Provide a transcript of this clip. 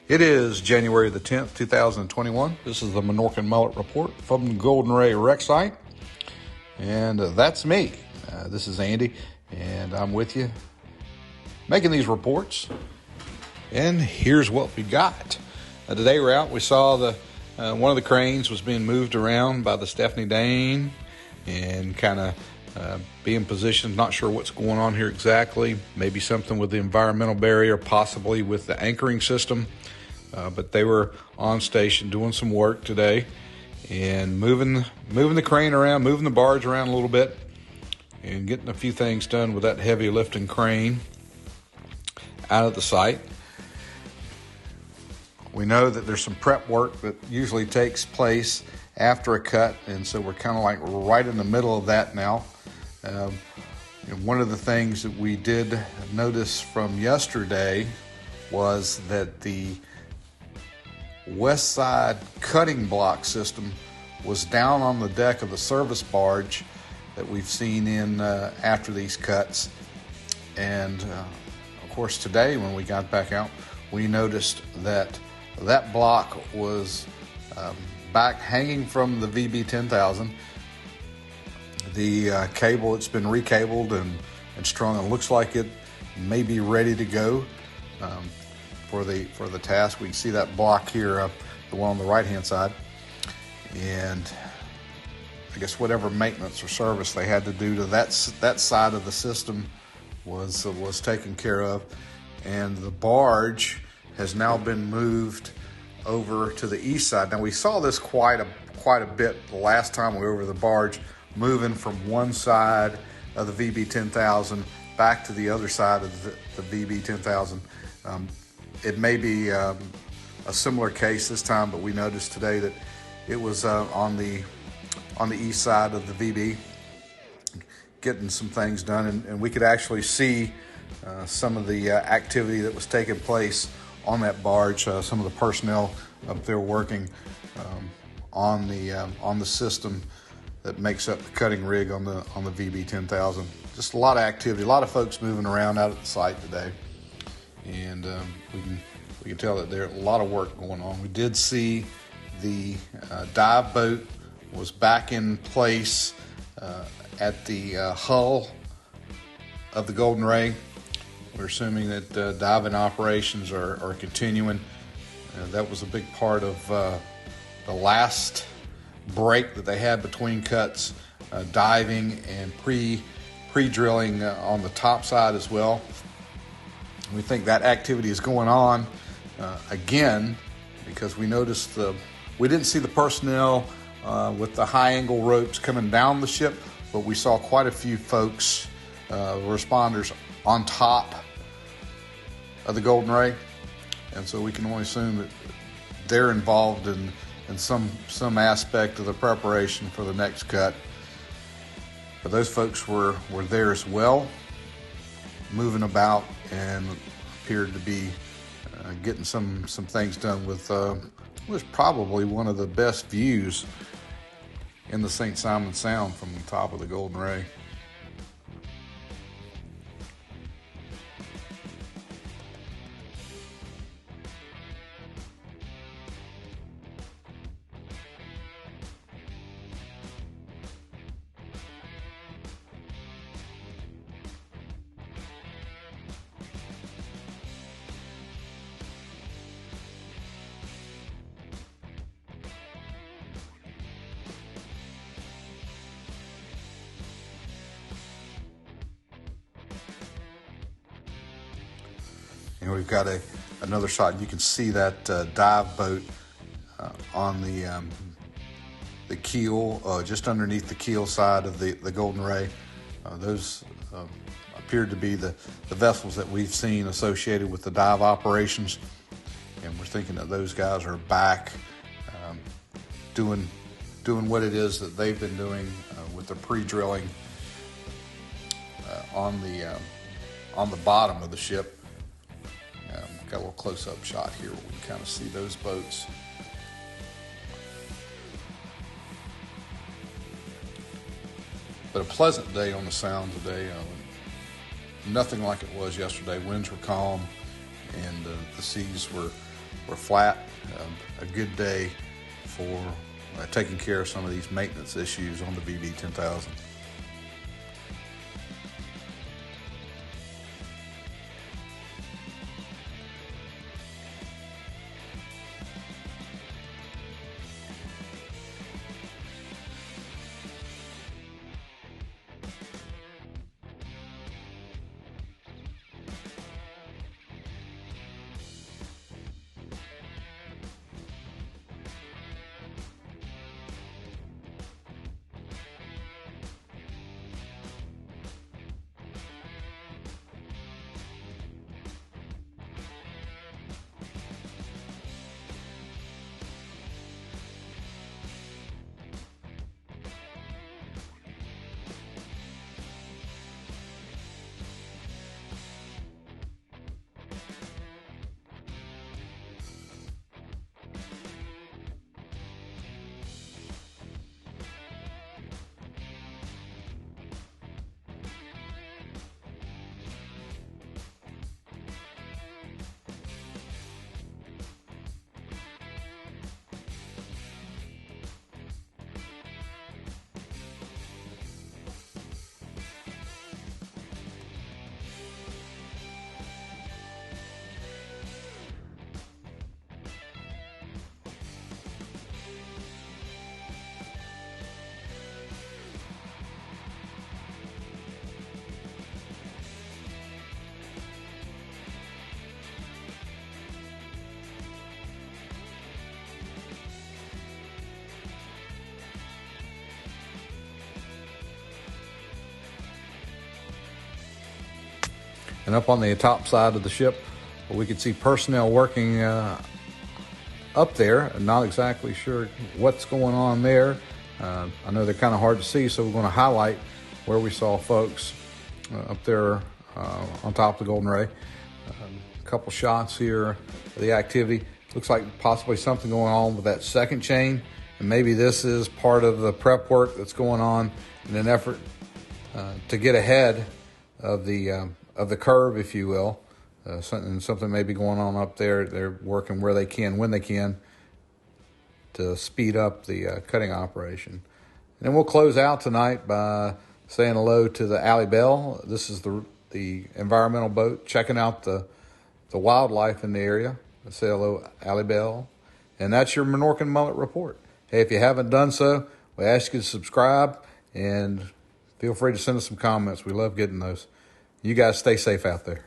It is January the 10th, 2021. This is the Minorcan Mullet Report from the Golden Ray Rec Site. And that's me. This is Andy, and I'm with you making these reports. And here's what we got. Today we're out. We saw one of the cranes was being moved around by the Stephanie Dane and kind of being positioned. Not sure what's going on here exactly. Maybe something with the environmental barrier, possibly with the anchoring system. But they were on station doing some work today and moving the crane around, moving the barge around a little bit, and getting a few things done with that heavy lifting crane out of the site. We know that there's some prep work that usually takes place after a cut, and so we're kind of like right in the middle of that now. One of the things that we did notice from yesterday was that the west side cutting block system was down on the deck of the service barge that we've seen in after these cuts. And of course today when we got back out, we noticed that block was back hanging from the VB10,000. The cable, it's been recabled and strung, and looks like it may be ready to go for the task. We can see that block here, the one on the right hand side, and I guess whatever maintenance or service they had to do to that side of the system was taken care of, and the barge has now been moved over to the east side. Now we saw this quite a bit the last time we were over the barge, moving from one side of the VB10,000 back to the other side of the VB10,000. It may be a similar case this time, but we noticed today that it was on the east side of the VB, getting some things done, and we could actually see some of the activity that was taking place on that barge. Some of the personnel up there working on the system that makes up the cutting rig on the VB10,000. Just a lot of activity, a lot of folks moving around out at the site today. And we can tell that there's a lot of work going on. We did see the dive boat was back in place at the hull of the Golden Ray. We're assuming that diving operations are continuing. That was a big part of the last break that they had between cuts, diving and pre-drilling on the top side as well. We think that activity is going on again, because we noticed we didn't see the personnel with the high angle ropes coming down the ship, but we saw quite a few folks, responders, on top of the Golden Ray, and so we can only assume that they're involved in some aspect of the preparation for the next cut. But those folks were there as well, moving about, and appeared to be getting some things done with was probably one of the best views in the St. Simon Sound from the top of the Golden Ray. And we've got another shot. You can see that dive boat on the keel, just underneath the keel side of the Golden Ray. Those appeared to be the vessels that we've seen associated with the dive operations, and we're thinking that those guys are back doing what it is that they've been doing with the pre-drilling on the bottom of the ship. Got a little close-up shot here where we can kind of see those boats. But a pleasant day on the Sound today. Nothing like it was yesterday. Winds were calm, and the seas were we're flat. A good day for taking care of some of these maintenance issues on the VB 10,000. And up on the top side of the ship, we could see personnel working up there. I'm not exactly sure what's going on there. I know they're kind of hard to see, so we're going to highlight where we saw folks up there on top of the Golden Ray. A couple shots here of the activity. Looks like possibly something going on with that second chain, and maybe this is part of the prep work that's going on in an effort to get ahead of the curve, if you will. Something may be going on up there. They're working where they can, when they can, to speed up the cutting operation. And then we'll close out tonight by saying hello to the Alley Bell. This is the environmental boat checking out the wildlife in the area. Let's say hello, Alley Bell. And that's your Minorcan Mullet Report. Hey, if you haven't done so, we ask you to subscribe and feel free to send us some comments. We love getting those. You guys stay safe out there.